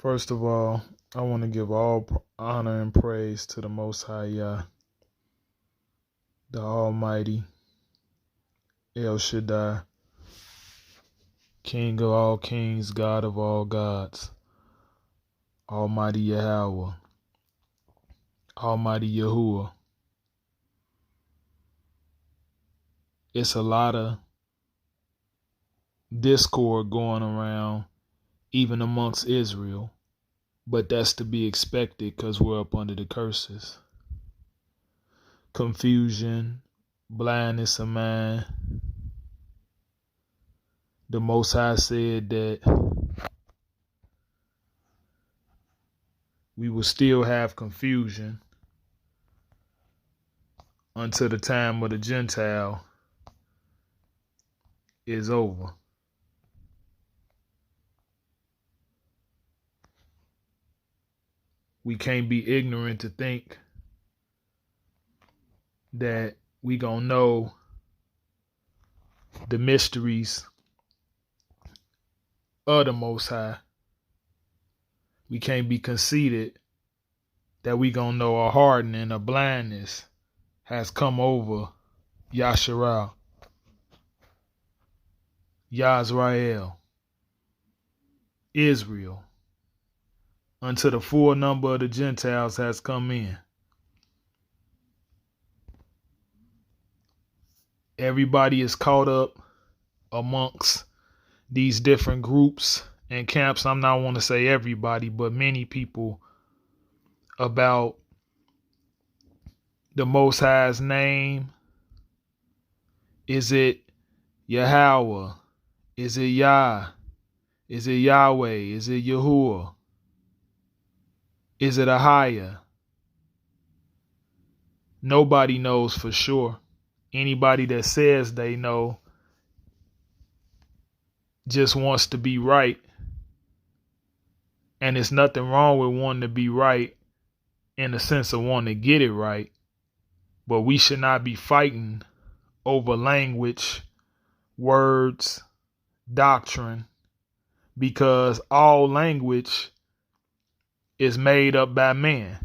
First of all, I want to give all honor and praise to the Most High Yah, the Almighty, El Shaddai, King of all kings, God of all gods, Almighty Yahweh, Almighty YAHUAH. It's a lot of discord going around, even amongst Israel, but that's to be expected because we're up under the curses. Confusion, blindness of mind. The Most High said that we will still have confusion until the time of the Gentile is over. We can't be ignorant to think that we gonna know the mysteries of the Most High. We can't be conceited that we gonna know a hardening, a blindness has come over Yashar'el, Yahsra'el, Israel, until the full number of the Gentiles has come in. Everybody is caught up amongst these different groups and camps. I'm not want to say everybody, but many people, about the Most High's name. Is it Yahweh? Is it Yah? Is it Yahweh? Is it YAHUAH? Is it a higher? Nobody knows for sure. Anybody that says they know just wants to be right. And there's nothing wrong with wanting to be right in the sense of wanting to get it right. But we should not be fighting over language, words, doctrine, because all language is made up by man.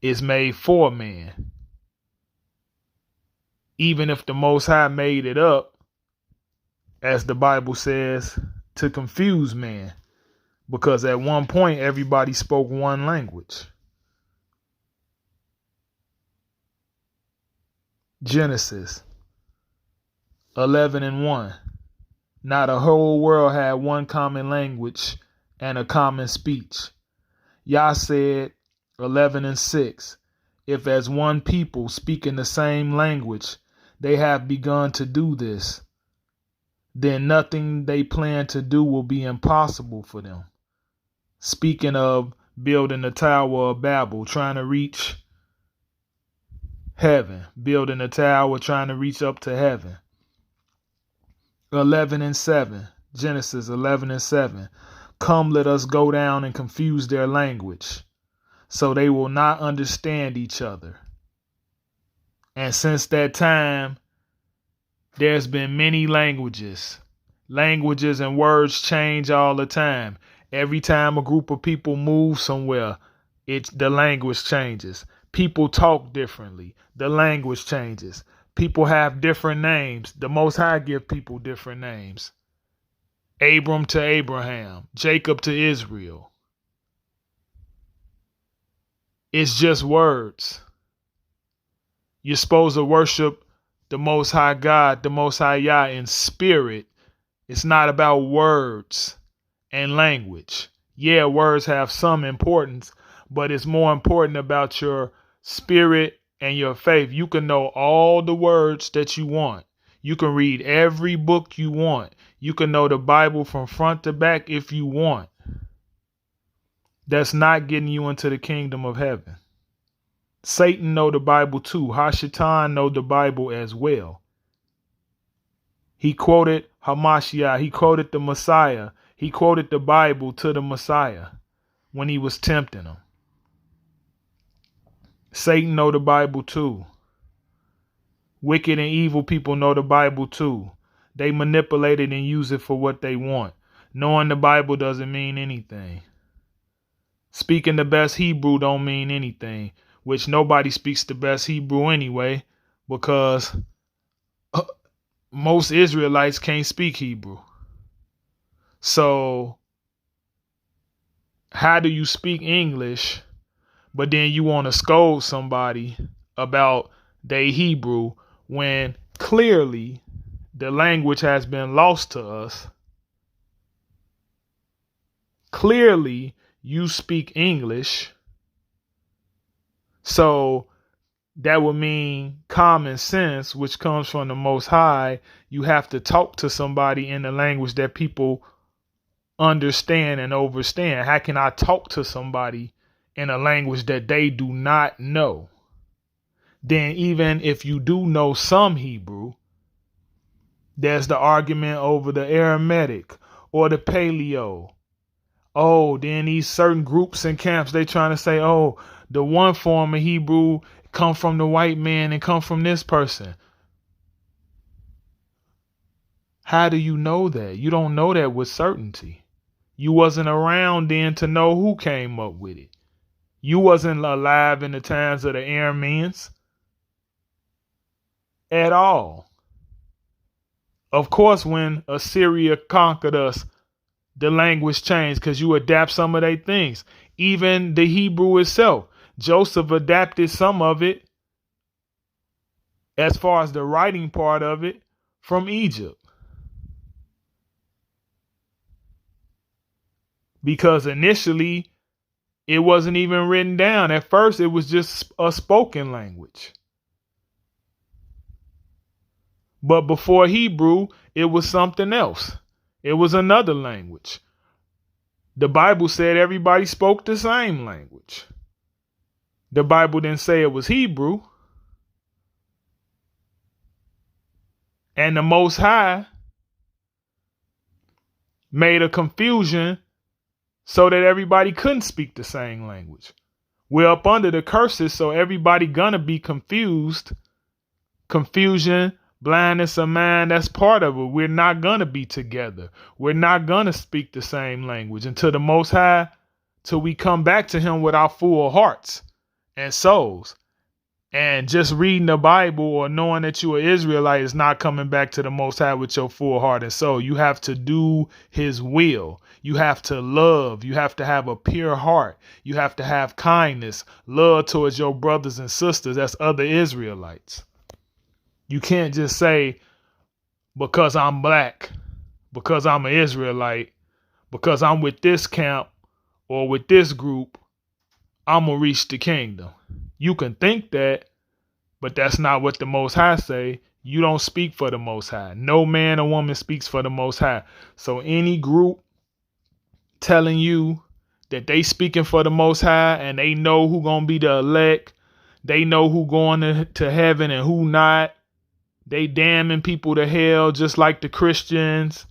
It's made for man. Even if the Most High made it up, as the Bible says, to confuse man, because at one point everybody spoke one language. Genesis 11:1. Now the whole world had one common language and a common speech. Yah said 11:6. If as one people speaking the same language, they have begun to do this, then nothing they plan to do will be impossible for them. Speaking of building the Tower of Babel, trying to reach heaven, building a tower, trying to reach up to heaven. 11:7, Genesis 11:7. Come, let us go down and confuse their language, so they will not understand each other. And since that time, there's been many languages. Languages and words change all the time. Every time a group of people move somewhere, the language changes. People talk differently. The language changes. People have different names. The Most High give people different names. Abram to Abraham, Jacob to Israel. It's just words. You're supposed to worship the Most High God, the Most High Yah in spirit. It's not about words and language. Yeah, words have some importance, but it's more important about your spirit and your faith. You can know all the words that you want. You can read every book you want. You can know the Bible from front to back if you want. That's not getting you into the kingdom of heaven. Satan know the Bible too. HaShatan know the Bible as well. He quoted HAMASHYACH. He quoted the Messiah. He quoted the Bible to the Messiah when he was tempting him. Satan know the Bible too. Wicked and evil people know the Bible too. They manipulate it and use it for what they want. Knowing the Bible doesn't mean anything. Speaking the best Hebrew don't mean anything, which nobody speaks the best Hebrew anyway, because most Israelites can't speak Hebrew. So how do you speak English, but then you want to scold somebody about their Hebrew when clearly the language has been lost to us? Clearly you speak English. So that would mean common sense, which comes from the Most High. You have to talk to somebody in the language that people understand and understand. How can I talk to somebody in a language that they do not know? Then even if you do know some Hebrew, there's the argument over the Aramaic or the Paleo. Oh, then these certain groups and camps, they trying to say, oh, the one form of Hebrew come from the white man and come from this person. How do you know that? You don't know that with certainty. You wasn't around then to know who came up with it. You wasn't alive in the times of the Arameans at all. Of course, when Assyria conquered us, the language changed because you adapt some of their things. Even the Hebrew itself, Joseph adapted some of it, as far as the writing part of it, from Egypt. Because initially, it wasn't even written down. At first, it was just a spoken language. But before Hebrew, it was something else. It was another language. The Bible said everybody spoke the same language. The Bible didn't say it was Hebrew. And the Most High made a confusion so that everybody couldn't speak the same language. We're up under the curses, so everybody gonna be confused. Confusion, blindness of mind, that's part of it. We're not gonna be together. We're not gonna speak the same language until the Most High, till we come back to Him with our full hearts and souls. And just reading the Bible or knowing that you're an Israelite is not coming back to the Most High with your full heart and soul. You have to do His will. You have to love. You have to have a pure heart. You have to have kindness, love towards your brothers and sisters. That's other Israelites. You can't just say, because I'm black, because I'm an Israelite, because I'm with this camp or with this group, I'm going to reach the kingdom. You can think that, but that's not what the Most High say. You don't speak for the Most High. No man or woman speaks for the Most High. So any group telling you that they speaking for the Most High and they know who gonna be the elect, they know who going to heaven and who not, they damning people to hell just like the Christians,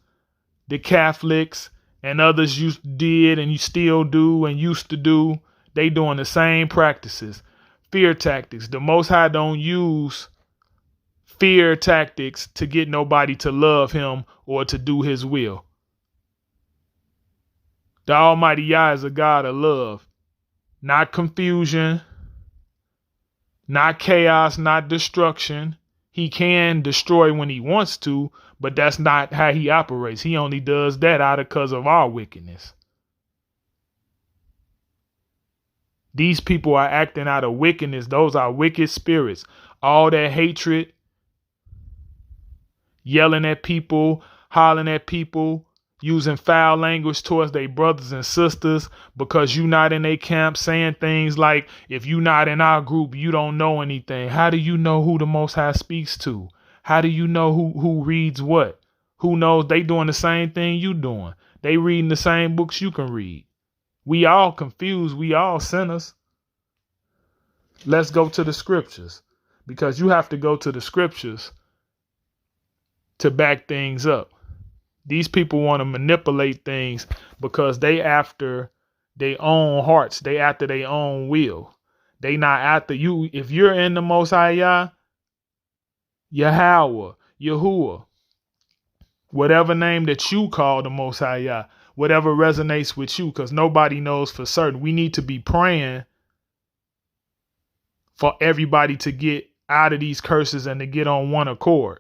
the Catholics, and others you did and you still do and used to do. They doing the same practices. Fear tactics. The Most High don't use fear tactics to get nobody to love Him or to do His will. The Almighty Yah is a God of love, not confusion, not chaos, not destruction. He can destroy when He wants to, but that's not how He operates. He only does that out of because of our wickedness. These people are acting out of wickedness. Those are wicked spirits. All that hatred, yelling at people, hollering at people, using foul language towards their brothers and sisters because you not in their camp, saying things like, if you not in our group, you don't know anything. How do you know who the Most High speaks to? How do you know who reads what? Who knows they doing the same thing you doing? They reading the same books you can read. We all confused. We all sinners. Let's go to the scriptures, because you have to go to the scriptures to back things up. These people want to manipulate things because they after their own hearts. They after their own will. They not after you. If you're in the Most High Yah, YAHWEH, YAHUAH, Whatever name that you call the Most High Yah, whatever resonates with you, because nobody knows for certain. We need to be praying for everybody to get out of these curses and to get on one accord,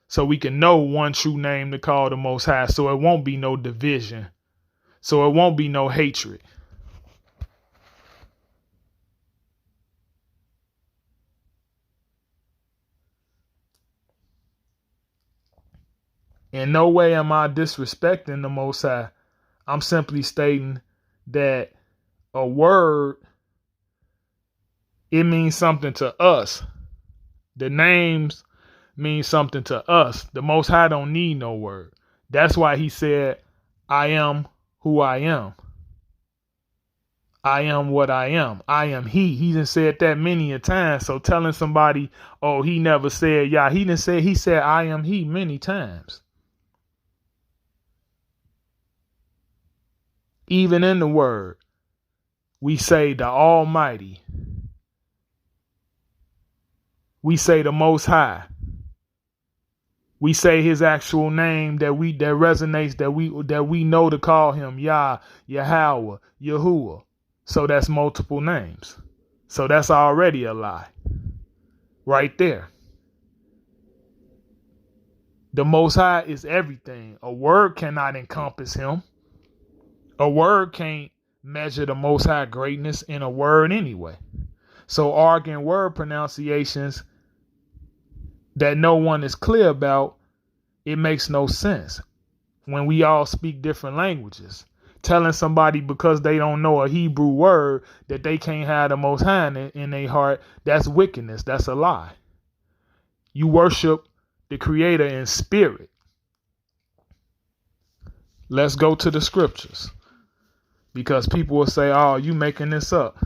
so we can know one true name to call the Most High, so it won't be no division, so it won't be no hatred. In no way am I disrespecting the Most High. I'm simply stating that a word, it means something to us. The names mean something to us. The Most High don't need no word. That's why he said, I am who I am. I am what I am. I am he. He done said that many a time. So telling somebody, oh, he never said Yah. He said I am he many times. Even in the word, we say the Almighty. We say the Most High. We say his actual name that resonates, that we know to call him Yah, Yahweh, YAHUAH. So that's multiple names. So that's already a lie. Right there. The Most High is everything. A word cannot encompass him. A word can't measure the Most High greatness in a word anyway. So arguing word pronunciations that no one is clear about, it makes no sense when we all speak different languages. Telling somebody because they don't know a Hebrew word that they can't have the Most High in their heart, that's wickedness. That's a lie. You worship the Creator in spirit. Let's go to the scriptures, because people will say, oh, you making this up.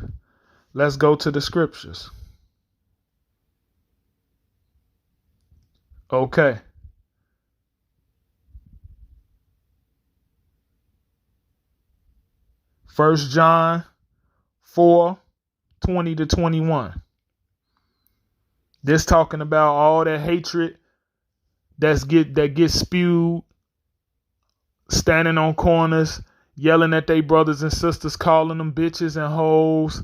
Let's go to the scriptures. Okay. First John 4:20-21. This talking about all that hatred that gets spewed, standing on corners, yelling at their brothers and sisters, calling them bitches and hoes,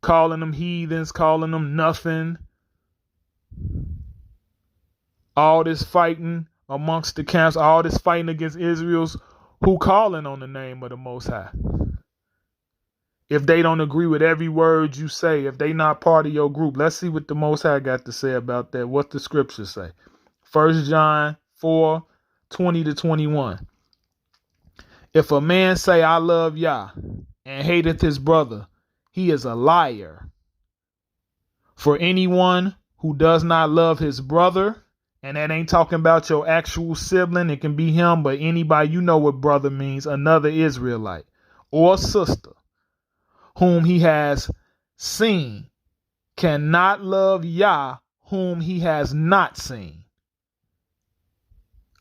calling them heathens, calling them nothing. All this fighting amongst the camps, all this fighting against Israel's, who calling on the name of the Most High? If they don't agree with every word you say, if they not part of your group, let's see what the Most High got to say about that. What the scriptures say. 1 John 4:20-21. If a man say, I love Yah, and hateth his brother, he is a liar. For anyone who does not love his brother, and that ain't talking about your actual sibling, it can be him, but anybody, you know what brother means, another Israelite or sister, whom he has seen, cannot love Yah, whom he has not seen.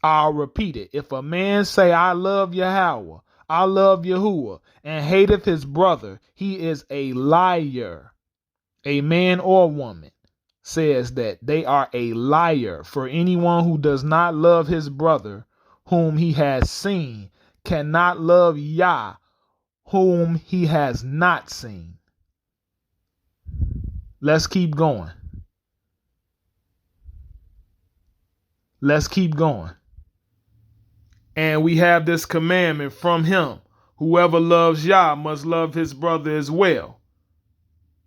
I'll repeat it. If a man say, I love Yahweh, I love Yahuwah, and hateth his brother, he is a liar. A man or woman says that they are a liar. For anyone who does not love his brother, whom he has seen, cannot love Yah, whom he has not seen. Let's keep going. Let's keep going. And we have this commandment from him. Whoever loves Yah must love his brother as well.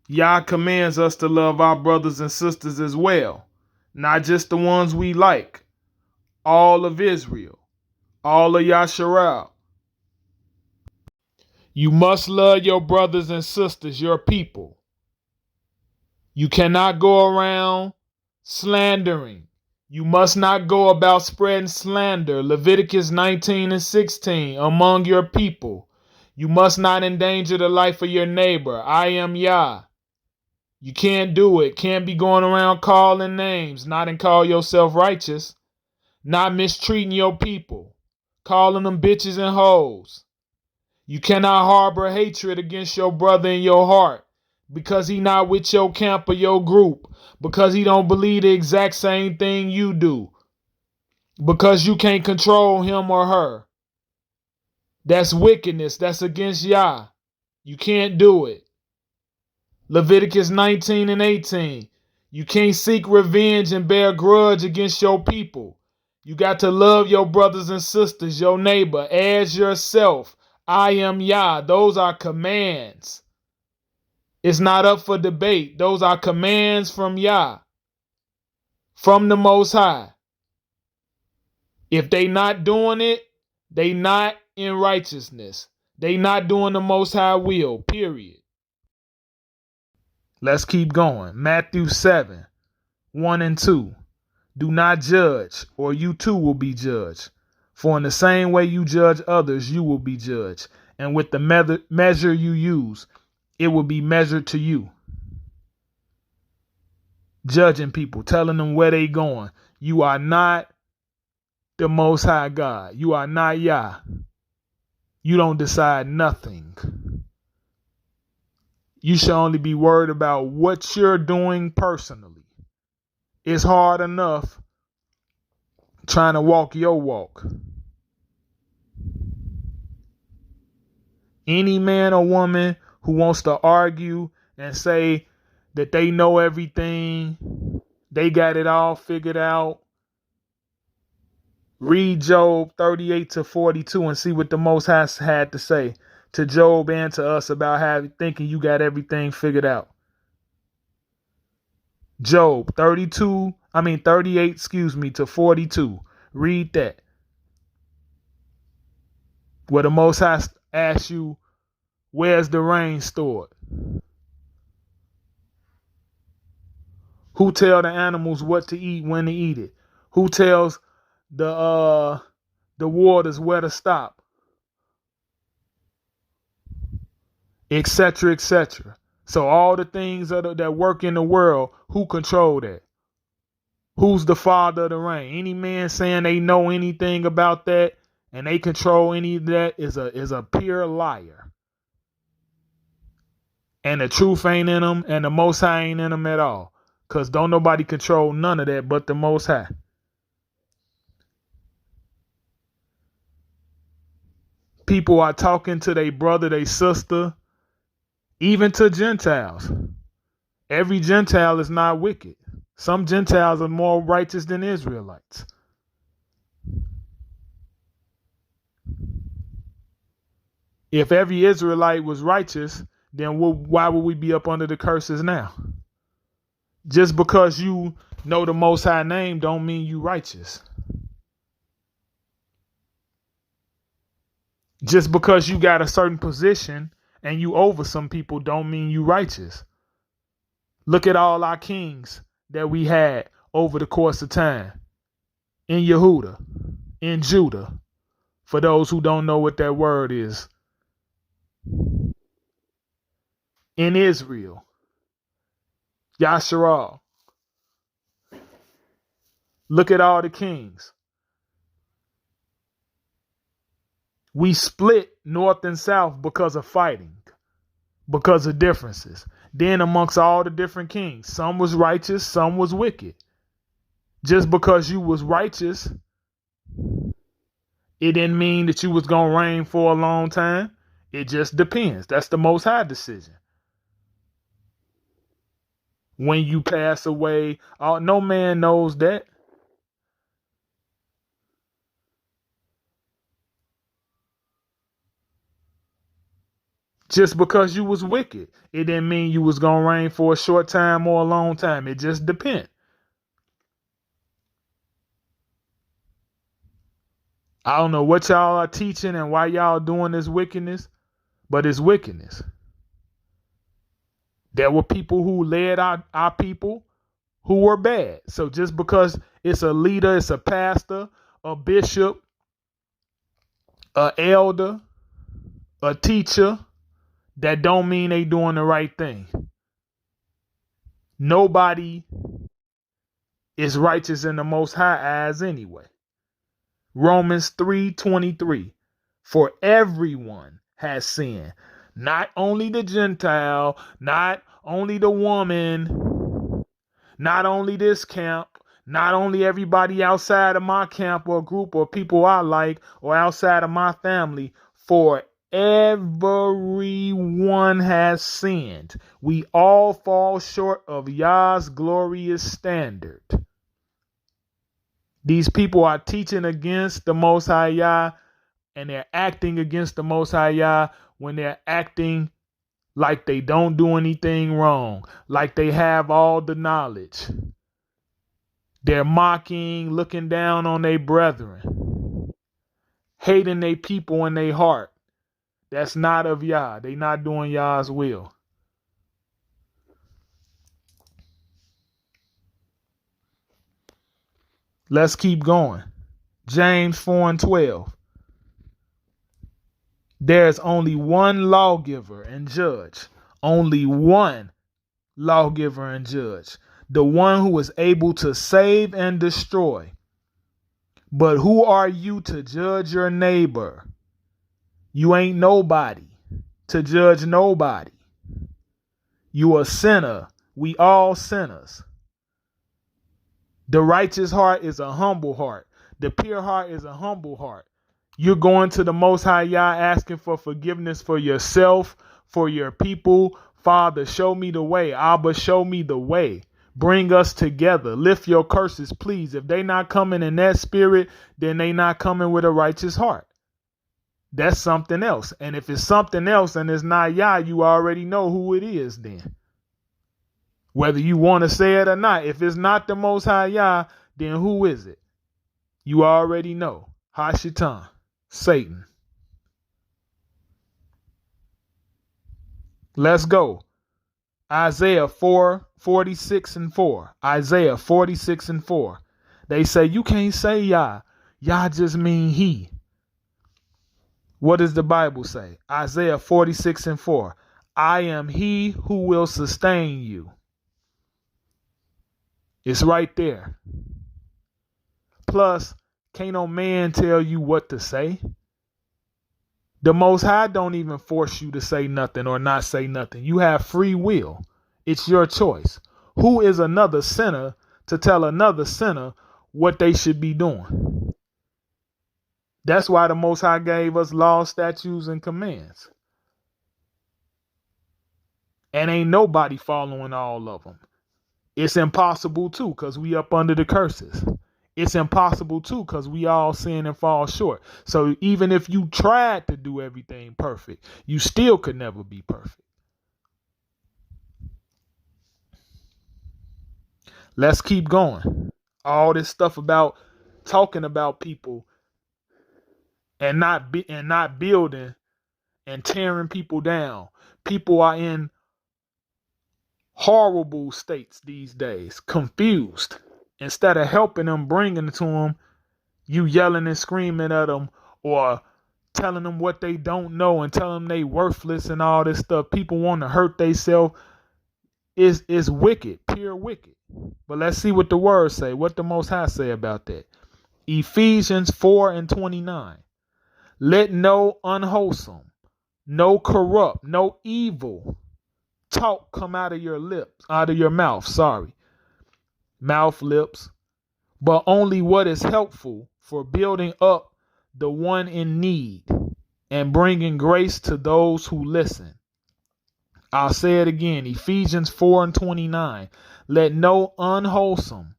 Yah commands us to love our brothers and sisters as well. Not just the ones we like. All of Israel. All of Yashar'el. You must love your brothers and sisters, your people. You cannot go around slandering. You must not go about spreading slander. Leviticus 19:16 among your people. You must not endanger the life of your neighbor. I am Yah. You can't do it. Can't be going around calling names, not and call yourself righteous. Not mistreating your people. Calling them bitches and hoes. You cannot harbor hatred against your brother in your heart because he not with your camp or your group, because he don't believe the exact same thing you do. because you can't control him or her. That's wickedness. That's against Yah. You can't do it. Leviticus 19 and 18. You can't seek revenge and bear grudge against your people. You got to love your brothers and sisters, your neighbor, as yourself. I am Yah. Those are commands. It's not up for debate. Those are commands from Yah, from the Most High. If they not doing it, they not in righteousness. They not doing the Most High will, period. Let's keep going. Matthew 7, 1 and 2. Do not judge, or you too will be judged. For in the same way you judge others, you will be judged. And with the measure you use, it will be measured to you. Judging people, telling them where they going. You are not the Most High God. You are not Yah. You don't decide nothing. You should only be worried about what you're doing personally. It's hard enough trying to walk your walk. Any man or woman who wants to argue and say that they know everything, they got it all figured out, read Job 38 to 42 and see what the Most High had to say to Job and to us about thinking you got everything figured out. Job 38 to 42. Read that. Where the Most High asks you, where's the rain stored? Who tell the animals what to eat, when to eat it? Who tells the waters where to stop? Etc., etc. So all the things that work in the world, who control that? Who's the father of the rain? Any man saying they know anything about that and they control any of that is a pure liar. And the truth ain't in them, and the Most High ain't in them at all. Because don't nobody control none of that but the Most High. People are talking to their brother, their sister, even to Gentiles. Every Gentile is not wicked. Some Gentiles are more righteous than Israelites. If every Israelite was righteous, then why would we be up under the curses now? Just because you know the Most High name don't mean you righteous. Just because you got a certain position and you over some people don't mean you righteous. Look at all our kings that we had over the course of time. In Yehuda, in Judah, for those who don't know what that word is. In Israel, Yashar'al. Look at all the kings. We split north and south because of fighting, because of differences. Then amongst all the different kings, some was righteous, some was wicked. Just because you was righteous, it didn't mean that you was going to reign for a long time. It just depends. That's the Most High decision. When you pass away, no man knows that. Just because you was wicked, it didn't mean you was going to reign for a short time or a long time. It just depends. I don't know what y'all are teaching and why y'all doing this wickedness, but it's wickedness. There were people who led our people who were bad. So just because it's a leader, it's a pastor, a bishop, an elder, a teacher, that don't mean they doing the right thing. Nobody is righteous in the Most High eyes anyway. Romans 3:23. For everyone has sinned. Not only the Gentile, not only the woman, not only this camp, Not only everybody outside of my camp or group or people I like or outside of my family, for everyone has sinned. We all fall short of Yah's glorious standard. These people are teaching against the Most High Yah, and they're acting against the Most High Yah when they're acting like they don't do anything wrong, like they have all the knowledge. They're mocking, looking down on their brethren, hating their people in their heart. That's not of Yah. They not doing Yah's will. Let's keep going. James 4:12. There's only one lawgiver and judge. Only one lawgiver and judge. The one who is able to save and destroy. But who are you to judge your neighbor? You ain't nobody to judge nobody. You a sinner. We all sinners. The righteous heart is a humble heart. The pure heart is a humble heart. You're going to the Most High Yah asking for forgiveness for yourself, for your people. Father, show me the way. Abba, show me the way. Bring us together. Lift your curses, please. If they not coming in that spirit, then they not coming with a righteous heart. That's something else. And if it's something else and it's not Yah, you already know who it is then. Whether you want to say it or not, if it's not the Most High Yah, then who is it? You already know. Hashatan, Satan. Let's go. Isaiah 4:46-4. Isaiah 46:4. They say you can't say Yah. Yah just mean he. What does the Bible say? Isaiah 46:4. I am he who will sustain you. It's right there. Plus, can't no man tell you what to say. The Most High don't even force you to say nothing or not say nothing. You have free will. It's your choice. Who is another sinner to tell another sinner what they should be doing? That's why the Most High gave us laws, statutes, and commands. And ain't nobody following all of them. It's impossible too, because we up under the curses. It's impossible too, because we all sin and fall short. So even if you tried to do everything perfect, you still could never be perfect. Let's keep going. All this stuff about talking about people and not building and tearing people down. People are in horrible states these days, confused. Instead of helping them, bringing it to them, you yelling and screaming at them or telling them what they don't know and telling them they worthless and all this stuff. People want to hurt themselves. Is wicked, pure wicked. But let's see what the words say, what the Most High say about that. Ephesians 4:29. Let no unwholesome, no corrupt, no evil talk come out of your mouth, mouth, lips, but only what is helpful for building up the one in need and bringing grace to those who listen. I'll say it again, Ephesians 4:29. Let no unwholesome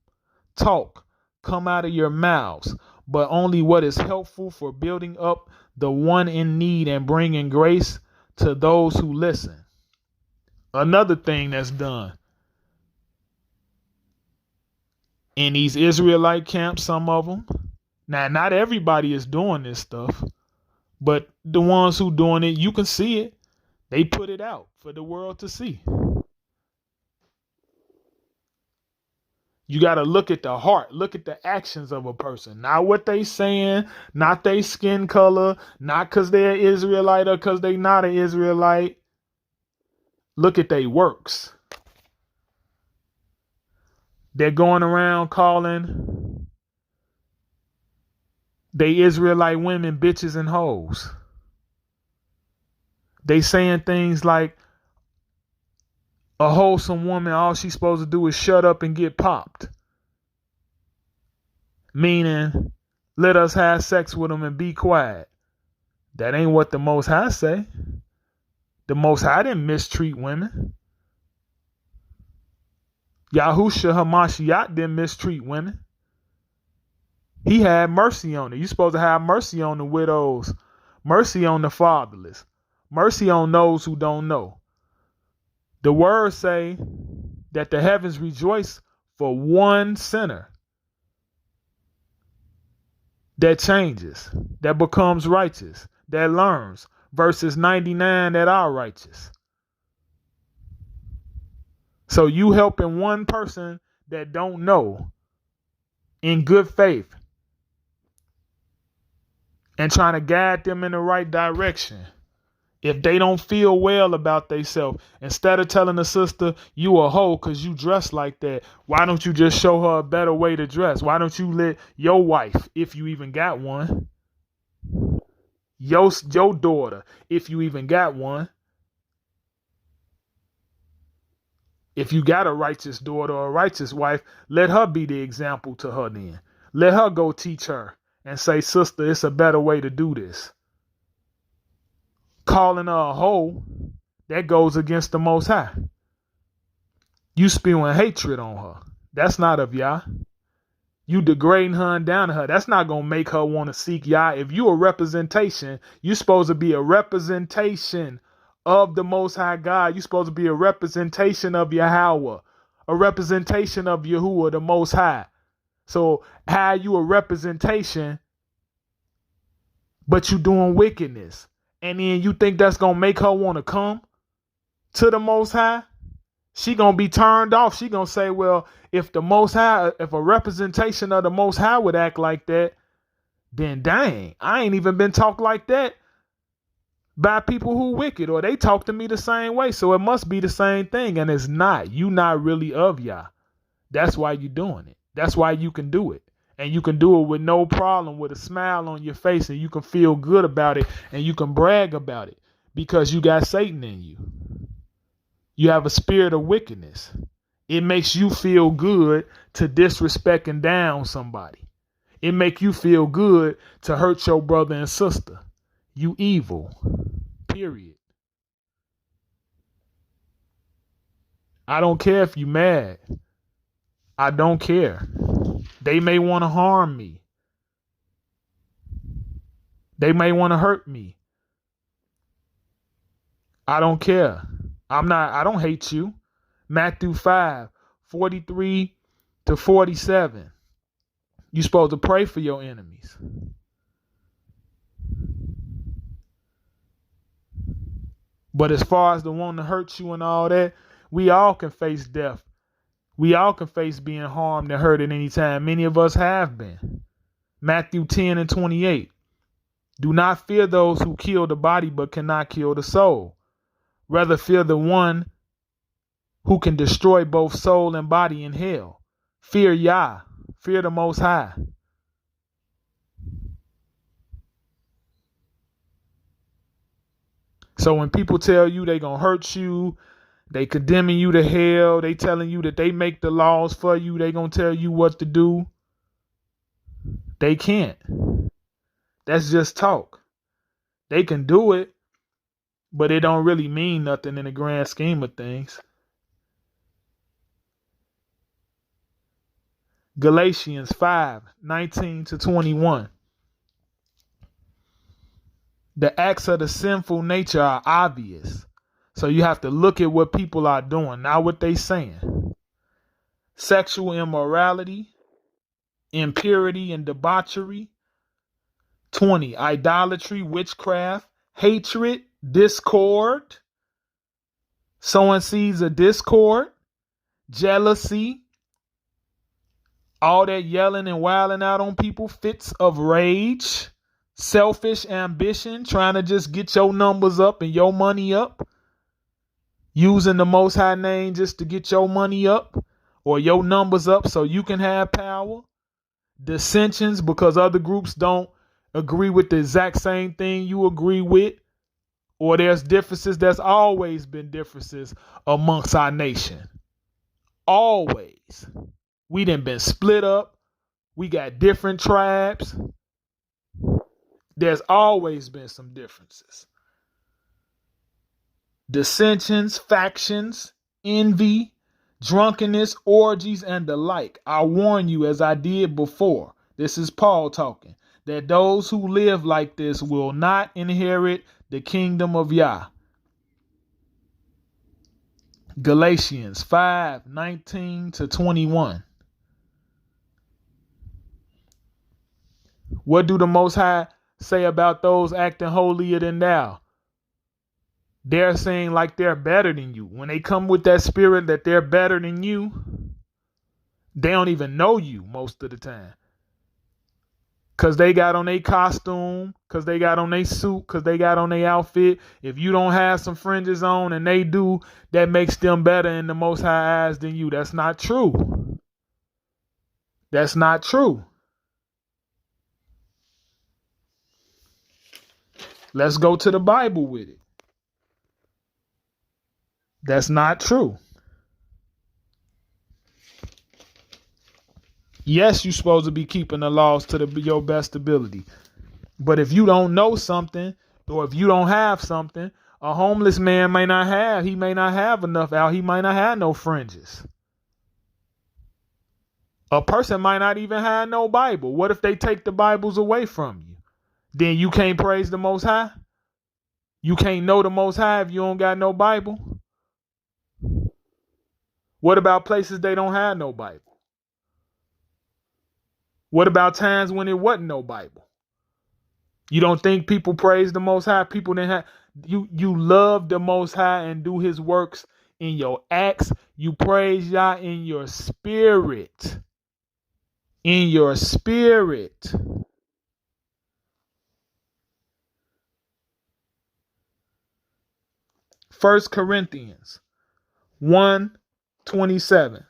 talk come out of your mouths, but only what is helpful for building up the one in need and bringing grace to those who listen. Another thing that's done in these Israelite camps, some of them. Now, not everybody is doing this stuff, but the ones who doing it, you can see it. They put it out for the world to see. You got to look at the heart, look at the actions of a person, not what they saying, not their skin color, not because they're Israelite or because they not an Israelite. Look at their works. They're going around calling they Israelite women bitches and hoes. They saying things like a wholesome woman, all she's supposed to do is shut up and get popped. meaning let us have sex with them and be quiet. That ain't what the Most High say. The Most High didn't mistreat women. Yahushua HAMASHYACH didn't mistreat women. He had mercy on it. You're supposed to have mercy on the widows, mercy on the fatherless, mercy on those who don't know. The words say that the heavens rejoice for one sinner that changes, that becomes righteous, that learns, versus 99 that are righteous. So you helping one person that don't know in good faith and trying to guide them in the right direction. If they don't feel well about themselves, instead of telling the sister you a hoe because you dress like that, why don't you just show her a better way to dress? Why don't you let your wife, if you even got one, your daughter, if you even got one, if you got a righteous daughter or a righteous wife, let her be the example to her then. Let her go teach her and say, sister, it's a better way to do this. Calling her a hoe, that goes against the Most High. You spewing hatred on her. That's not of Yah. You degrading her and down to her. That's not going to make her want to seek Yah. If you a representation, you're supposed to be a representation of the Most High God. You're supposed to be a representation of Yahweh, a representation of Yahuwah, the Most High. So how you a representation, but you doing wickedness? And then you think that's going to make her want to come to the Most High? She going to be turned off. She going to say, well, if the Most High, if a representation of the Most High would act like that, then dang, I ain't even been talked like that by people who wicked, or they talk to me the same way. So it must be the same thing. And it's not. You not really of Yah. That's why you doing it. That's why you can do it. And you can do it with no problem, with a smile on your face, and you can feel good about it, and you can brag about it because you got Satan in you. You have a spirit of wickedness. It makes you feel good to disrespect and down somebody. It makes you feel good to hurt your brother and sister. You evil. Period. I don't care if you mad. I don't care. They may want to harm me. They may want to hurt me. I don't care. I don't hate you. Matthew 5:43-47. You're supposed to pray for your enemies. But as far as the one to hurt you and all that, we all can face death. We all can face being harmed and hurt at any time. Many of us have been. Matthew 10:28. Do not fear those who kill the body but cannot kill the soul. Rather fear the one who can destroy both soul and body in hell. Fear Yah. Fear the Most High. So when people tell you they gonna hurt you, they condemning you to hell, they telling you that they make the laws for you, they gonna tell you what to do, they can't. That's just talk. They can do it, but it don't really mean nothing in the grand scheme of things. Galatians 5:19-21. The acts of the sinful nature are obvious. So you have to look at what people are doing, not what they saying. Sexual immorality, impurity and debauchery. 20, idolatry, witchcraft, hatred, discord, sowing seeds of discord, jealousy, all that yelling and wilding out on people, fits of rage, selfish ambition, trying to just get your numbers up and your money up, using the Most High name just to get your money up or your numbers up so you can have power, dissensions because other groups don't agree with the exact same thing you agree with, or there's differences. There's always been differences amongst our nation. Always. We done been split up. We got different tribes. There's always been some differences. Dissensions, factions, envy, drunkenness, orgies, and the like. I warn you, as I did before, this is Paul talking, that those who live like this will not inherit the kingdom of Yah. Galatians 5:19-21. What do the Most High say about those acting holier than thou? They're saying like they're better than you. When they come with that spirit that they're better than you, they don't even know you most of the time. Because they got on their costume, because they got on their suit, because they got on their outfit. If you don't have some fringes on and they do, that makes them better in the Most High eyes than you. That's not true. That's not true. Let's go to the Bible with it. That's not true. Yes, you're supposed to be keeping the laws to your best ability. But if you don't know something, or if you don't have something, a homeless man may not have enough out. He might not have no fringes. A person might not even have no Bible. What if they take the Bibles away from you? Then you can't praise the Most High? You can't know the Most High if you don't got no Bible? What about places they don't have no Bible? What about times when it wasn't no Bible? You don't think people praise the Most High? People didn't have you love the Most High and do his works in your acts. You praise Yah in your spirit. In your spirit. First Corinthians 1:27.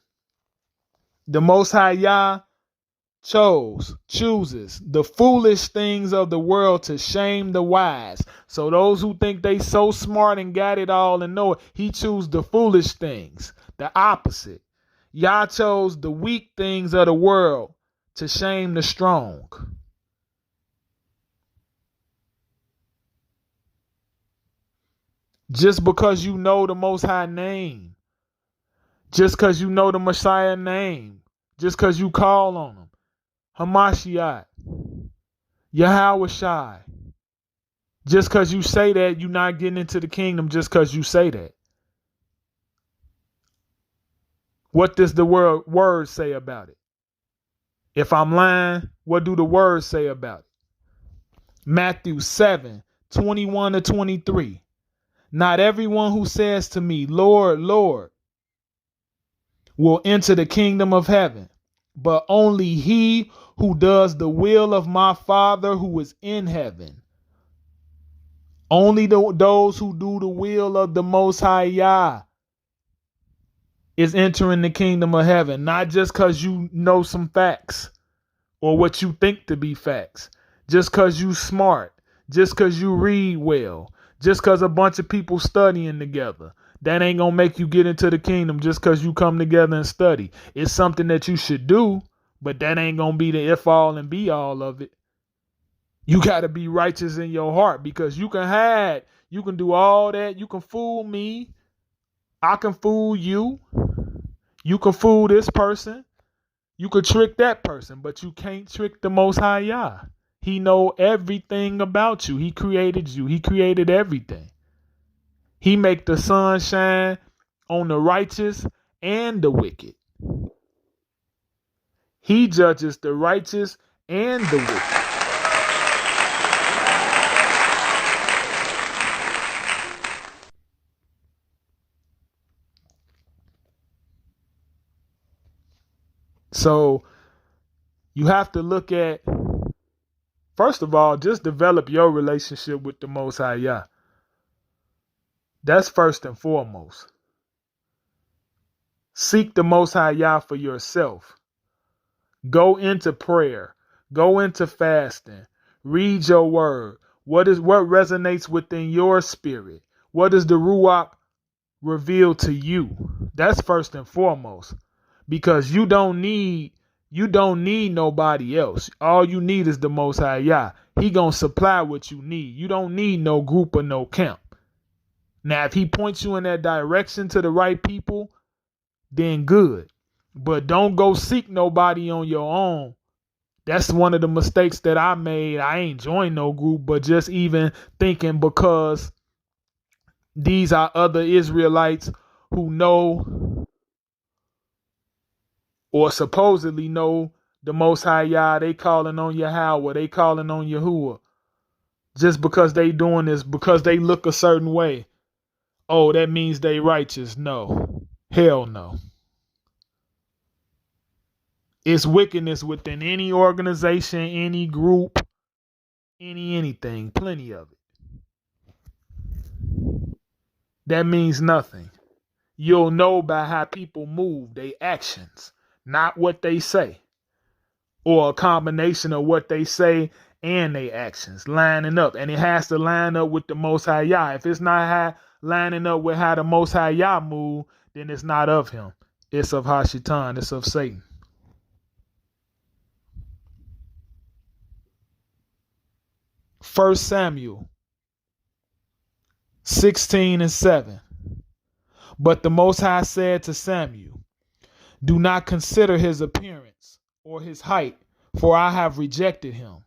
The Most High Yah chooses the foolish things of the world to shame the wise. So those who think they so smart and got it all and know it, he chose the foolish things, the opposite. Yah chose the weak things of the world to shame the strong. Just because you know the Most High name, just because you know the Messiah name, just because you call on him, HAMASHYACH, YAHWEH. Just because you say that, you're not getting into the kingdom just because you say that. What does the word say about it? If I'm lying, what do the words say about it? Matthew 7:21-23. Not everyone who says to me, Lord, Lord, will enter the kingdom of heaven, but only he who does the will of my Father who is in heaven. Only those who do the will of the Most High Yah is entering the kingdom of heaven. Not just because you know some facts or what you think to be facts. Just because you smart. Just because you read well. Just because a bunch of people studying together. That ain't going to make you get into the kingdom just because you come together and study. It's something that you should do, but that ain't going to be the if all and be all of it. You got to be righteous in your heart, because you can do all that. You can fool me. I can fool you. You can fool this person. You could trick that person, but you can't trick the Most High Yah. He know everything about you. He created you. He created everything. He make the sun shine on the righteous and the wicked. He judges the righteous and the wicked. So you have to look at, first of all, just develop your relationship with the Most High Yah. That's first and foremost. Seek the Most High Yah for yourself. Go into prayer. Go into fasting. Read your word. What resonates within your spirit? What does the Ruach reveal to you? That's first and foremost. Because you don't need You don't need nobody else. All you need is the Most High Yah. He gonna supply what you need. You don't need no group or no camp. Now, if he points you in that direction to the right people, then good. But don't go seek nobody on your own. That's one of the mistakes that I made. I ain't joined no group, but just even thinking because these are other Israelites who know or supposedly know the Most High Yah, they calling on Yahweh, they calling on YAHUAH. Just because they doing this, because they look a certain way, oh, that means they righteous. No. Hell no. It's wickedness within any organization, any group, anything, plenty of it. That means nothing. You'll know by how people move, their actions, not what they say, or a combination of what they say and their actions lining up. And it has to line up with the Most High Yah. If it's not lining up with how the Most High Yah move, then it's not of him. It's of Hashatan. It's of Satan. First Samuel 16:7. But the Most High said to Samuel, do not consider his appearance or his height, for I have rejected him.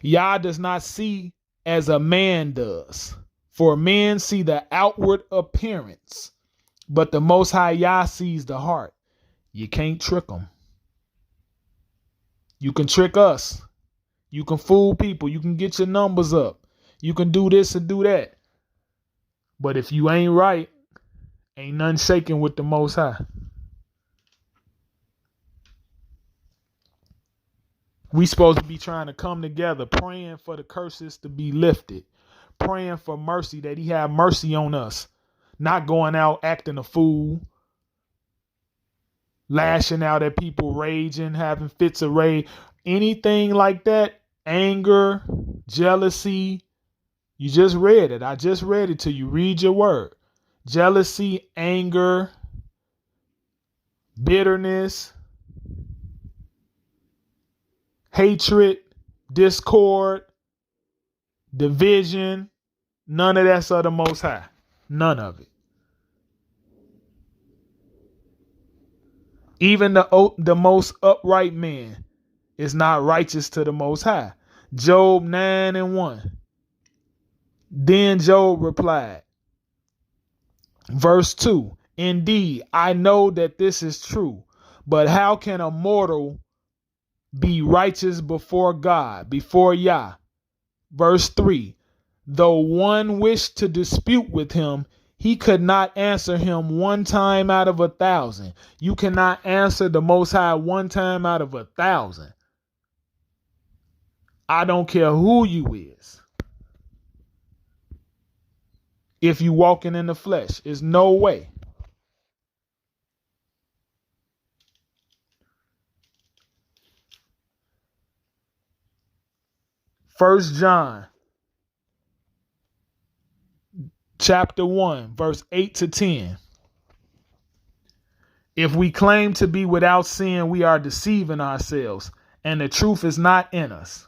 Yah does not see as a man does, for men see the outward appearance, but the Most High Yah sees the heart. You can't trick them. You can trick us. You can fool people. You can get your numbers up. You can do this and do that. But if you ain't right, ain't nothing shaking with the Most High. We supposed to be trying to come together, praying for the curses to be lifted, praying for mercy, that he have mercy on us, not going out acting a fool, lashing out at people, raging, having fits of rage, anything like that, anger, jealousy. You just read it. I just read it to you. Read your word. Jealousy, anger, bitterness, hatred, discord, division. None of that's of the Most High. None of it. Even the most upright man is not righteous to the Most High. Job 9:1. Then Job replied, verse 2, indeed, I know that this is true, but how can a mortal be righteous before God, before Yah? Verse 3, though one wished to dispute with him, he could not answer him one time out of 1,000. You cannot answer the Most High one time out of 1,000. I don't care who you is. If you walking in the flesh, there's no way. First John chapter 1, verse 8-10. If we claim to be without sin, we are deceiving ourselves, and the truth is not in us.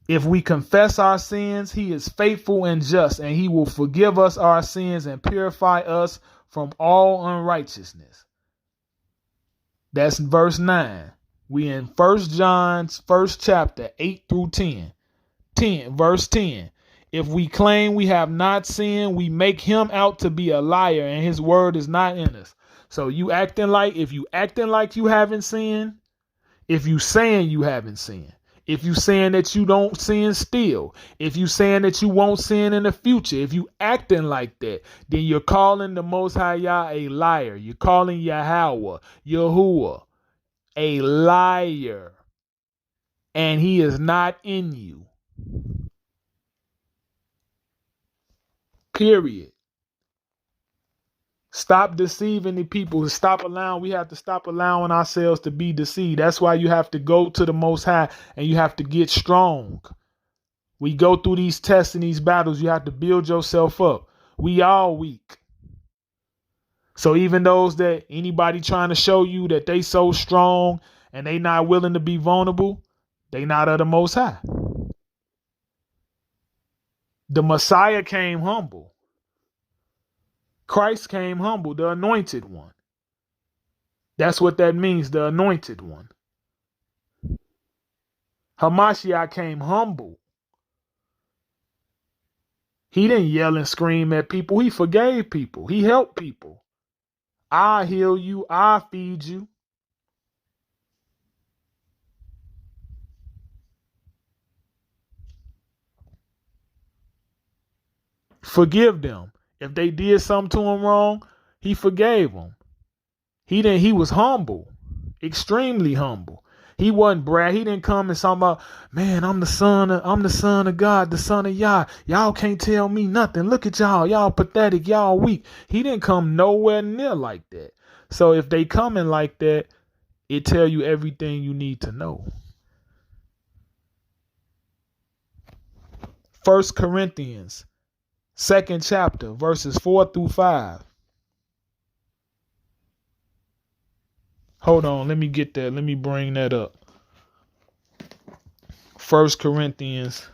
If we confess our sins, he is faithful and just, and he will forgive us our sins and purify us from all unrighteousness. That's verse 9. We in First John's first chapter, 8-10. Verse 10. If we claim we have not sinned, we make him out to be a liar, and his word is not in us. So if you acting like you haven't sinned, if you saying you haven't sinned, if you saying that you don't sin still, if you saying that you won't sin in the future, if you acting like that, then you're calling the Most High Yah a liar. You're calling Yahweh, YAHUAH, a liar. And he is not in you. Period. Stop deceiving the people. We have to stop allowing ourselves to be deceived. That's why you have to go to the Most High and you have to get strong. We go through these tests and these battles. You have to build yourself up. We all weak. So even those that anybody trying to show you that they so strong and they not willing to be vulnerable, they not of the Most High. The Messiah came humble. Christ came humble, the anointed one. That's what that means, the anointed one. HAMASHYACH came humble. He didn't yell and scream at people. He forgave people. He helped people. I heal you. I feed you. Forgive them. If they did something to him wrong, he forgave them. He was humble, extremely humble. He wasn't brag. He didn't come and talk about, man, I'm the son of God, the son of Yah. Y'all can't tell me nothing. Look at y'all. Y'all pathetic. Y'all weak. He didn't come nowhere near like that. So if they coming like that, it tell you everything you need to know. 1 Corinthians, 2nd chapter, verses 4 through 5. Hold on, let me get that. Let me bring that up. 1 Corinthians,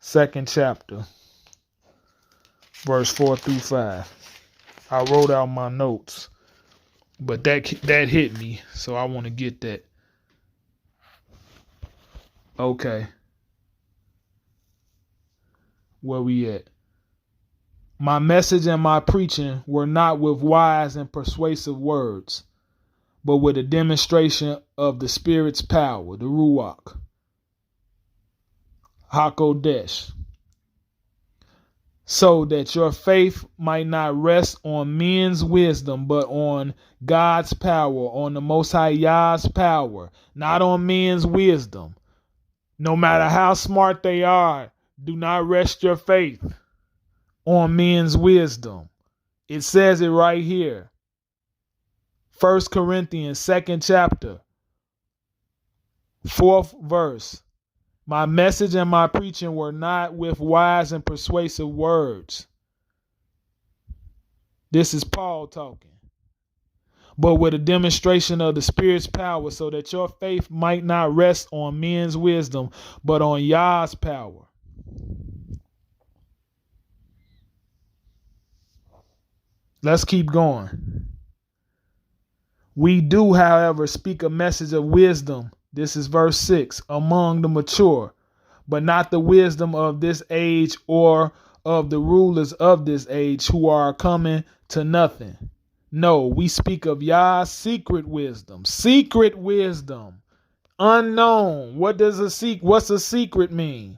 2nd chapter, verse 4 through 5. I wrote out my notes, but that hit me, so I want to get that. Okay. Where we at? My message and my preaching were not with wise and persuasive words, but with a demonstration of the Spirit's power, the Ruach, HaKodesh, so that your faith might not rest on men's wisdom, but on God's power, on the Most High Yah's power, not on men's wisdom. No matter how smart they are, do not rest your faith on men's wisdom. It says it right here. 1 Corinthians, 2nd chapter, 4th verse. My message and my preaching were not with wise and persuasive words. This is Paul talking. But with a demonstration of the Spirit's power, so that your faith might not rest on men's wisdom, but on Yah's power. Let's keep going. We do, however, speak a message of wisdom. This is verse 6, among the mature, but not the wisdom of this age or of the rulers of this age who are coming to nothing. No, we speak of Yah's secret wisdom, unknown. What's a secret mean?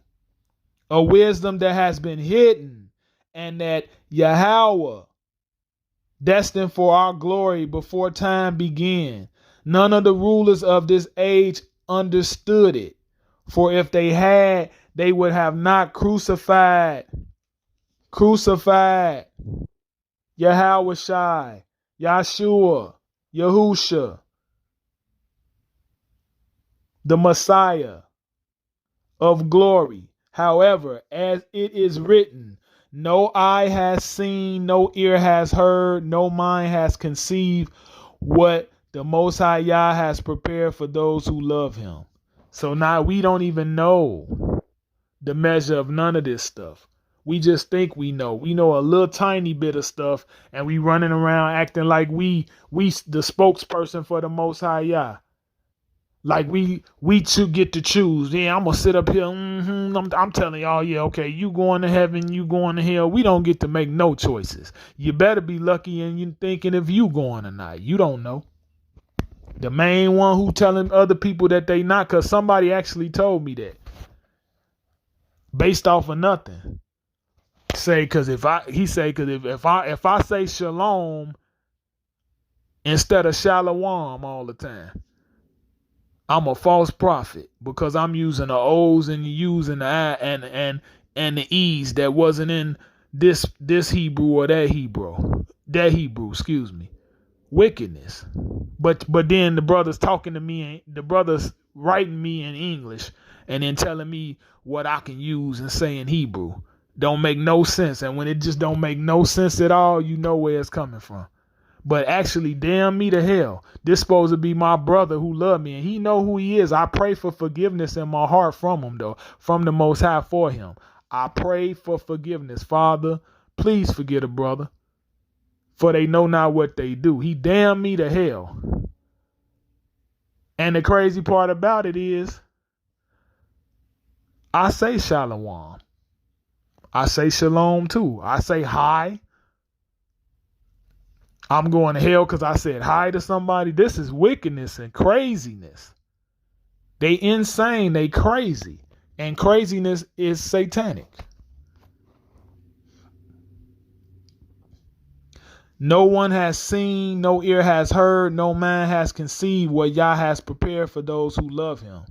A wisdom that has been hidden, and that YAHWEH, destined for our glory before time began. None of the rulers of this age understood it. For if they had, they would have not crucified Yahweh, Yahshua, Yahusha, the Messiah of glory. However, as it is written, no eye has seen, no ear has heard, no mind has conceived what the Most High Yah has prepared for those who love him. So now we don't even know the measure of none of this stuff. We just think we know. We know a little tiny bit of stuff, and we running around acting like we the spokesperson for the Most High Yah. Like we should get to choose. Yeah, I'm gonna sit up here. I'm telling y'all, yeah, okay, you going to heaven, you going to hell. We don't get to make no choices. You better be lucky and you thinking if you going or not. You don't know. The main one who telling other people that they not, because somebody actually told me that. Based off of nothing. Because if I say shalom instead of shalom all the time, I'm a false prophet because I'm using the O's and the U's and the I and the E's that wasn't in this Hebrew or that Hebrew, excuse me. Wickedness. But then the brothers talking to me, the brothers writing me in English and then telling me what I can use and say in Hebrew. Don't make no sense. And when it just don't make no sense at all, you know where it's coming from. but actually damn me to hell. This supposed to be my brother who loved me, and he know who he is. I pray for forgiveness in my heart from him, though, from the Most High for him. I pray for forgiveness. Father, please forgive a brother, for they know not what they do. He damn me to hell. And the crazy part about it is, I say shalom. I say shalom too. I say hi. I'm going to hell because I said hi to somebody. This is wickedness and craziness. They insane. They crazy. And craziness is satanic. No one has seen, no ear has heard, no man has conceived what Yah has prepared for those who love him.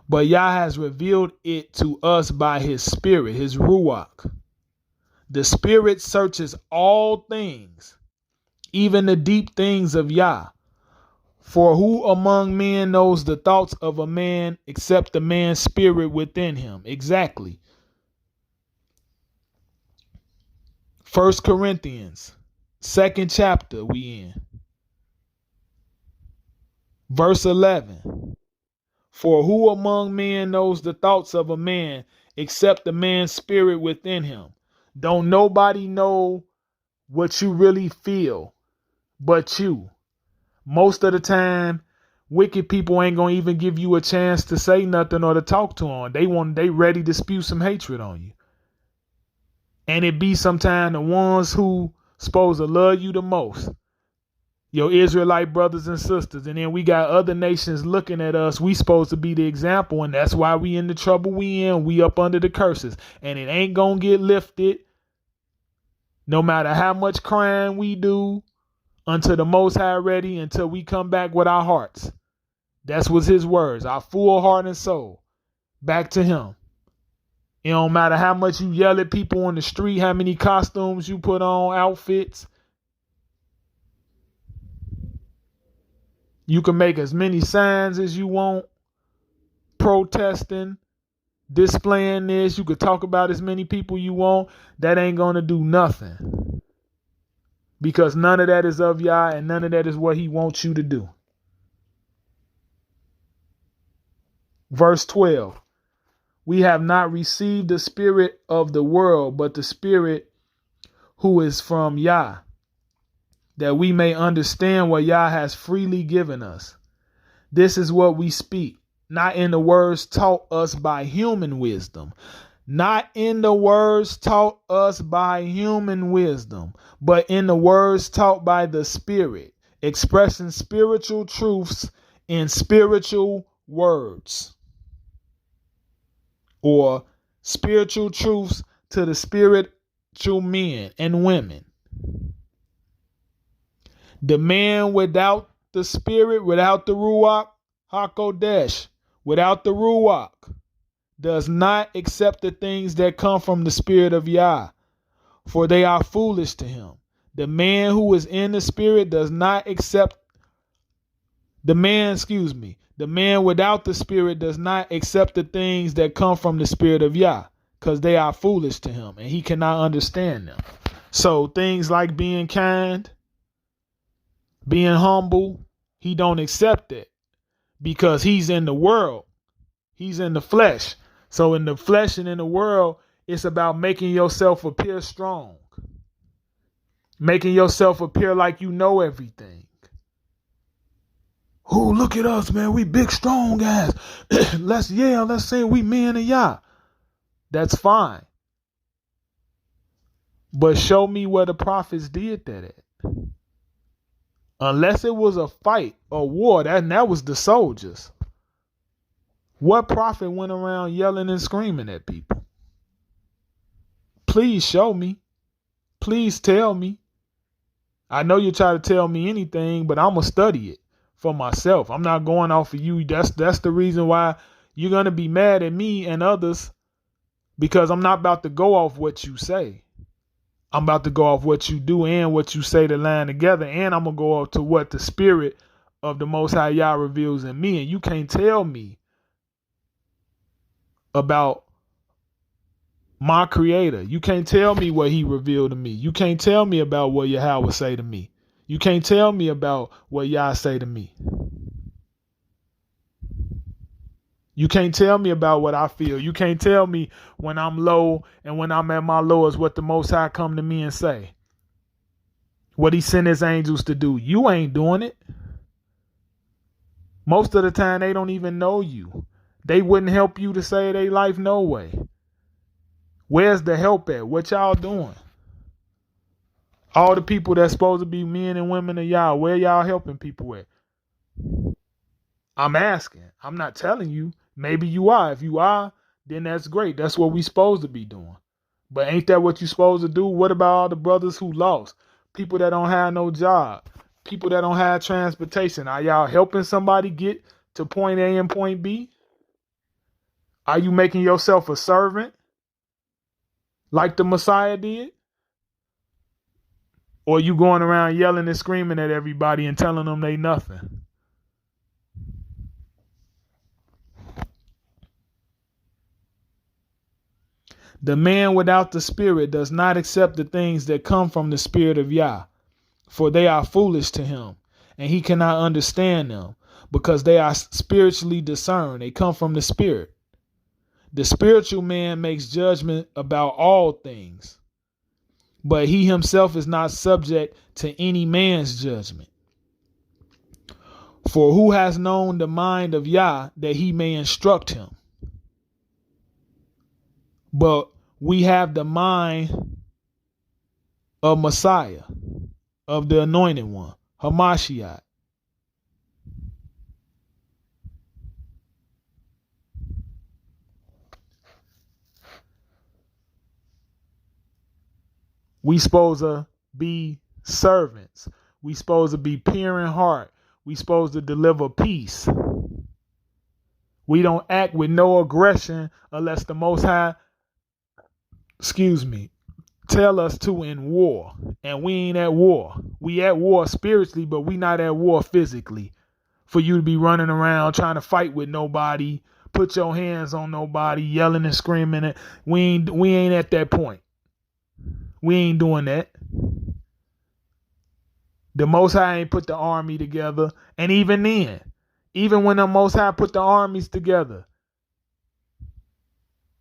But Yah has revealed it to us by his spirit, his Ruach. The spirit searches all things, even the deep things of Yah. For who among men knows the thoughts of a man except the man's spirit within him? Exactly. 1 Corinthians, 2nd chapter, we in. Verse 11. For who among men knows the thoughts of a man except the man's spirit within him? Don't nobody know what you really feel but you. Most of the time, wicked people ain't gonna even give you a chance to say nothing or to talk to them. They ready to spew some hatred on you. And it be sometimes the ones who supposed to love you the most, your Israelite brothers and sisters. And then we got other nations looking at us. We supposed to be the example, and that's why we in the trouble we in. We up under the curses, and it ain't gonna get lifted no matter how much crying we do until the Most High ready, until we come back with our hearts. That's what's his words, our full heart and soul back to him. It don't matter how much you yell at people on the street, how many costumes you put on, outfits. You can make as many signs as you want, protesting, displaying this. You could talk about as many people you want. That ain't going to do nothing. Because none of that is of Yah, and none of that is what he wants you to do. Verse 12. We have not received the spirit of the world, but the spirit who is from Yah, that we may understand what Yah has freely given us. This is what we speak, not in the words taught us by human wisdom. Not in the words taught us by human wisdom, but in the words taught by the Spirit, expressing spiritual truths in spiritual words, or spiritual truths to the spiritual men and women. The man without the spirit, without the Ruach HaKodesh, without the Ruach, does not accept the things that come from the spirit of Yah, for they are foolish to him. The man who is in the spirit does not accept the man without the spirit does not accept the things that come from the spirit of Yah, because they are foolish to him and he cannot understand them. So things like being kind, being humble, he don't accept it because he's in the world. He's in the flesh. So in the flesh and in the world, it's about making yourself appear strong, making yourself appear like you know everything. Oh, look at us, man. We big, strong guys. Let's yell. Let's say we men of Yah. That's fine. But show me where the prophets did that at. Unless it was a fight or war, that was the soldiers. What prophet went around yelling and screaming at people? Please show me. Please tell me. I know you try to tell me anything, but I'm going to study it for myself. I'm not going off of you. That's the reason why you're going to be mad at me and others, because I'm not about to go off what you say. I'm about to go off what you do and what you say to line together. And I'm going to go off to what the spirit of the Most High Yah reveals in me. And you can't tell me about my creator. You can't tell me what he revealed to me. You can't tell me about what Yahweh say to me. You can't tell me about what Yah say to me. You can't tell me about what I feel. You can't tell me when I'm low and when I'm at my lowest what the Most High come to me and say. What he sent his angels to do. You ain't doing it. Most of the time they don't even know you. They wouldn't help you to save their life no way. Where's the help at? What y'all doing? All the people that's supposed to be men and women of Yah, where y'all helping people at? I'm asking. I'm not telling you. Maybe you are. If you are, then that's great. That's what we supposed to be doing. But ain't that what you supposed to do? What about all the brothers who lost? People that don't have no job. People that don't have transportation. Are y'all helping somebody get to point A and point B? Are you making yourself a servant like the Messiah did? Or you going around yelling and screaming at everybody and telling them they nothing? The man without the Spirit does not accept the things that come from the Spirit of Yah, for they are foolish to him, and he cannot understand them, because they are spiritually discerned. They come from the Spirit. The spiritual man makes judgment about all things, but he himself is not subject to any man's judgment. For who has known the mind of Yah that he may instruct him? But we have the mind of Messiah, of the Anointed One, HAMASHYACH. We supposed to be servants. We supposed to be pure in heart. We supposed to deliver peace. We don't act with no aggression unless the Most High, tell us to in war. And we ain't at war. We at war spiritually, but we not at war physically. For you to be running around trying to fight with nobody, put your hands on nobody, yelling and screaming. We ain't at that point. We ain't doing that. The Most High ain't put the army together. And even then, even when the Most High put the armies together,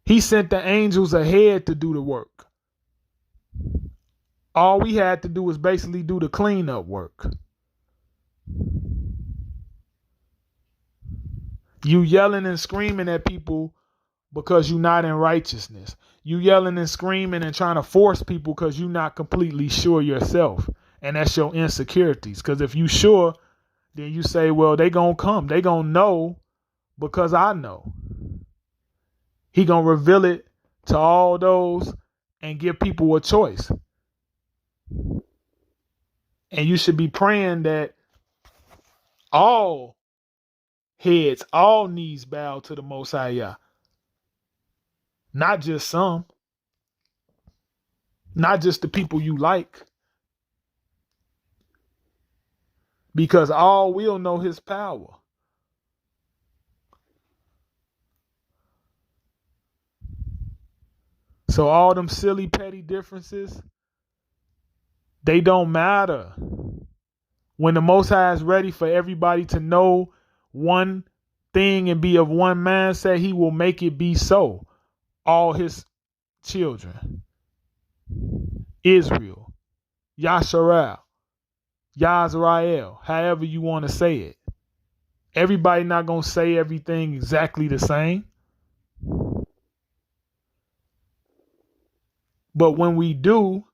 he sent the angels ahead to do the work. All we had to do was basically do the cleanup work. You yelling and screaming at people because you're not in righteousness. You yelling and screaming and trying to force people because you're not completely sure yourself. And that's your insecurities. Because if you sure, then you say, well, they gonna come. They gonna know because I know. He gonna reveal it to all those and give people a choice. And you should be praying that all heads, all knees bow to the Most High Yah. Not just some. Not just the people you like. Because all will know his power. So all them silly petty differences, they don't matter. When the Most High is ready for everybody to know one thing and be of one mindset, he will make it be so. All his children. Israel. Yashar'el. Yahsra'el. However you want to say it. Everybody not going to say everything exactly the same. But when we do,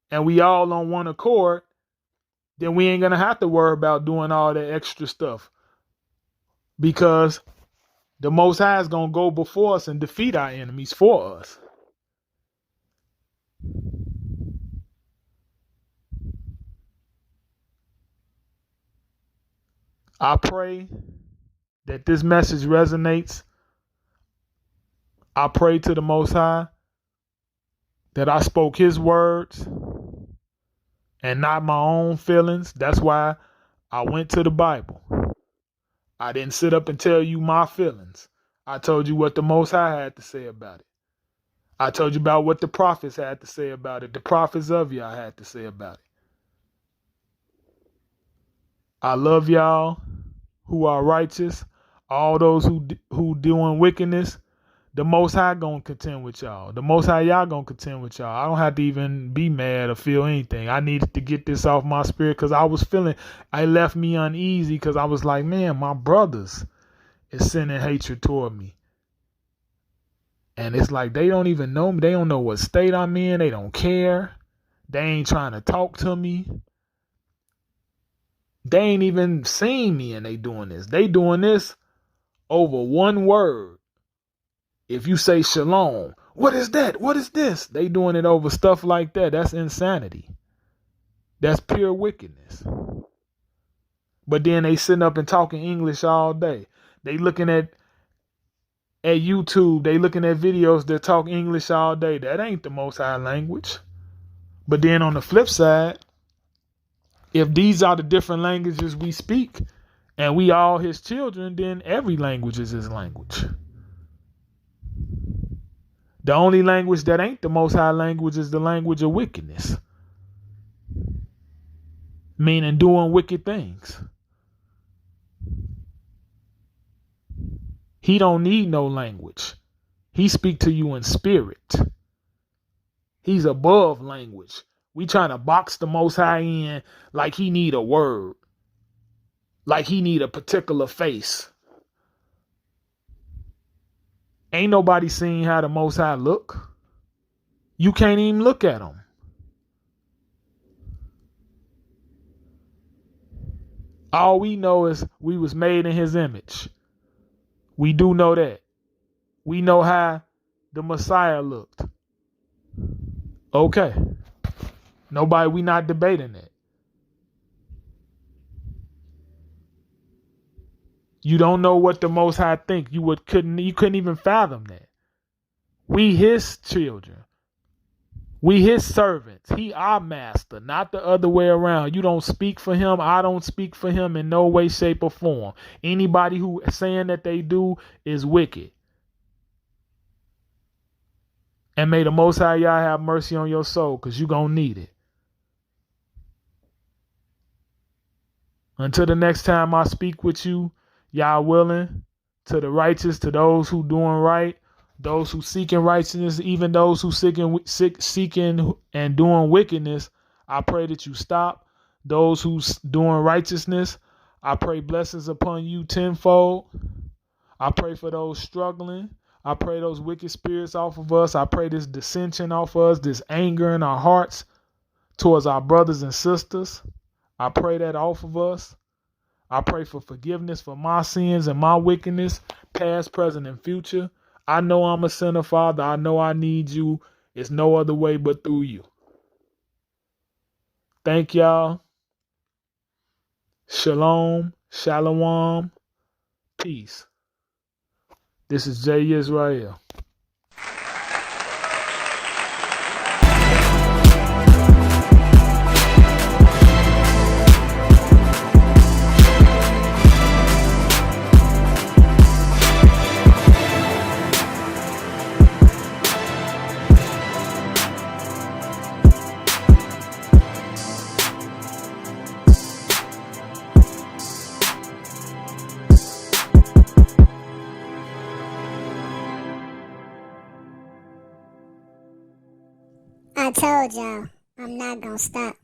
and we all on one accord, then we ain't going to have to worry about doing all that extra stuff. Because the Most High is going to go before us and defeat our enemies for us. I pray that this message resonates. I pray to the Most High that I spoke his words and not my own feelings. That's why I went to the Bible. I didn't sit up and tell you my feelings. I told you what the Most High had to say about it. I told you about what the prophets had to say about it. The prophets of Yah had to say about it. I love y'all who are righteous. All those who doing wickedness, the Most High gonna contend with y'all. The Most High y'all gonna contend with y'all. I don't have to even be mad or feel anything. I needed to get this off my spirit because I was feeling, it left me uneasy because I was like, man, my brothers is sending hatred toward me. And it's like they don't even know me. They don't know what state I'm in. They don't care. They ain't trying to talk to me. They ain't even seen me and they doing this. They doing this over one word. If you say shalom, what is that? What is this? They doing it over stuff like that. That's insanity. That's pure wickedness. But then they sitting up and talking English all day. They looking at YouTube. They looking at videos that talk English all day. That ain't the Most High language. But then on the flip side, if these are the different languages we speak and we all his children, then every language is his language. The only language that ain't the Most High language is the language of wickedness. Meaning doing wicked things. He don't need no language. He speak to you in spirit. He's above language. We trying to box the Most High in like he need a word. Like he need a particular face. Ain't nobody seen how the Most High look. You can't even look at him. All we know is we was made in his image. We do know that. We know how the Messiah looked. Okay. We not debating that. You don't know what the Most High think. You couldn't even fathom that. We his children. We his servants. He our master, not the other way around. You don't speak for him. I don't speak for him in no way, shape, or form. Anybody who saying that they do is wicked. And may the Most High Yah have mercy on your soul, because you're going to need it. Until the next time I speak with you, Yah willing, to the righteous, to those who doing right, those who seeking righteousness, even those who seeking and doing wickedness, I pray that you stop. Those who doing righteousness, I pray blessings upon you tenfold. I pray for those struggling. I pray those wicked spirits off of us. I pray this dissension off of us, this anger in our hearts towards our brothers and sisters. I pray that off of us. I pray for forgiveness for my sins and my wickedness, past, present, and future. I know I'm a sinner, Father. I know I need you. It's no other way but through you. Thank y'all. Shalom, shalom, peace. This is Israelites. I told y'all, I'm not gonna stop.